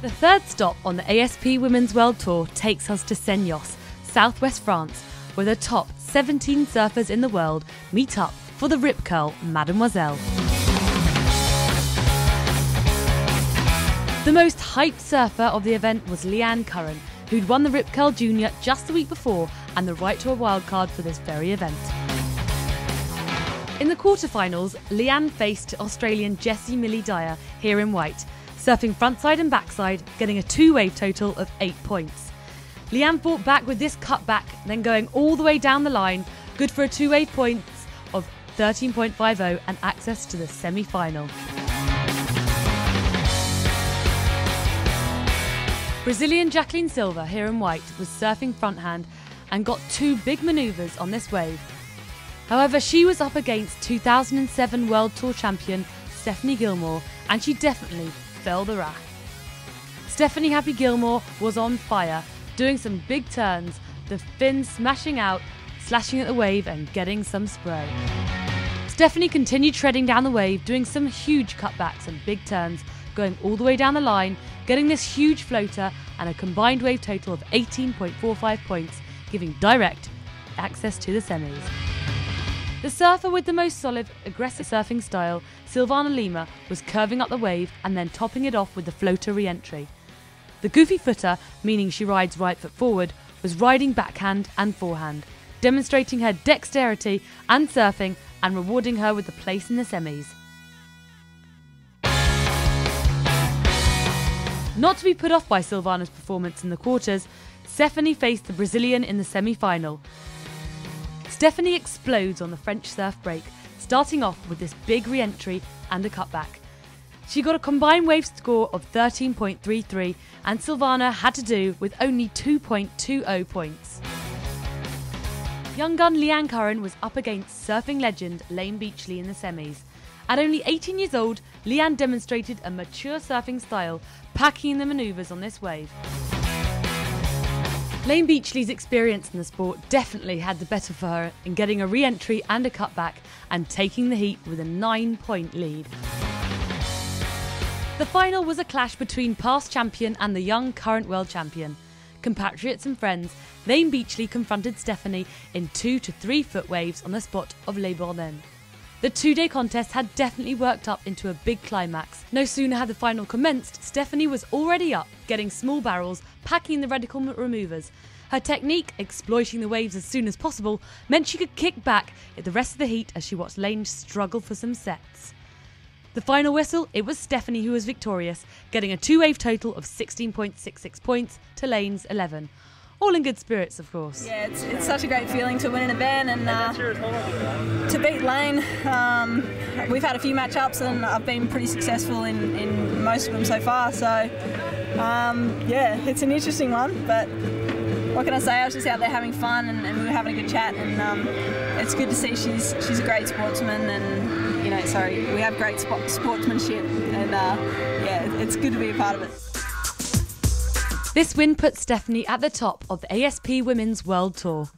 The third stop on the ASP Women's World Tour takes us to Seignosse, southwest France, where the top 17 surfers in the world meet up for the Rip Curl Mademoiselle. The most hyped surfer of the event was Leanne Curran, who'd won the Rip Curl Junior just the week before and the right to a wildcard for this very event. In the quarterfinals, Leanne faced Australian Jessie Millie Dyer here in white, surfing frontside and backside, getting a two-wave total of 8 points. Leanne fought back with this cutback, then going all the way down the line, good for a two-wave points of 13.50 and access to the semi-final. Brazilian Jacqueline Silva here in white was surfing fronthand and got two big manoeuvres on this wave. However, she was up against 2007 World Tour champion Stephanie Gilmore, and she definitely fell the wrath. Stephanie Happy Gilmore was on fire, doing some big turns, the fins smashing out, slashing at the wave and getting some spray. Stephanie continued treading down the wave, doing some huge cutbacks and big turns, going all the way down the line, getting this huge floater and a combined wave total of 18.45 points, giving direct access to the semis. The surfer with the most solid, aggressive surfing style, Silvana Lima, was curving up the wave and then topping it off with the floater re-entry. The goofy footer, meaning she rides right foot forward, was riding backhand and forehand, demonstrating her dexterity and surfing and rewarding her with the place in the semis. Not to be put off by Silvana's performance in the quarters, Stephanie faced the Brazilian in the semi-final. Stephanie explodes on the French surf break, starting off with this big re-entry and a cutback. She got a combined wave score of 13.33 and Silvana had to do with only 2.20 points. Young gun Leanne Curran was up against surfing legend Layne Beachley in the semis. At only 18 years old, Leanne demonstrated a mature surfing style, packing in the manoeuvres on this wave. Layne Beachley's experience in the sport definitely had the better for her in getting a re-entry and a cutback and taking the heat with a 9-point lead. The final was a clash between past champion and the young current world champion. Compatriots and friends, Layne Beachley confronted Stephanie in 2 to 3 foot waves on the spot of Les Bourdons. The two-day contest had definitely worked up into a big climax. No sooner had the final commenced, Stephanie was already up, getting small barrels, packing the radical removers. Her technique, exploiting the waves as soon as possible, meant she could kick back at the rest of the heat as she watched Layne struggle for some sets. The final whistle, it was Stephanie who was victorious, getting a two-wave total of 16.66 points to Layne's 11. All in good spirits, of course. Yeah, it's such a great feeling to win an event and to beat Layne. We've had a few matchups and I've been pretty successful in most of them so far. So yeah, it's an interesting one. But what can I say? I was just out there having fun and we were having a good chat. And it's good to see she's a great sportsman and we have great sportsmanship. And yeah, it's good to be a part of it. This win put Stephanie at the top of the ASP Women's World Tour.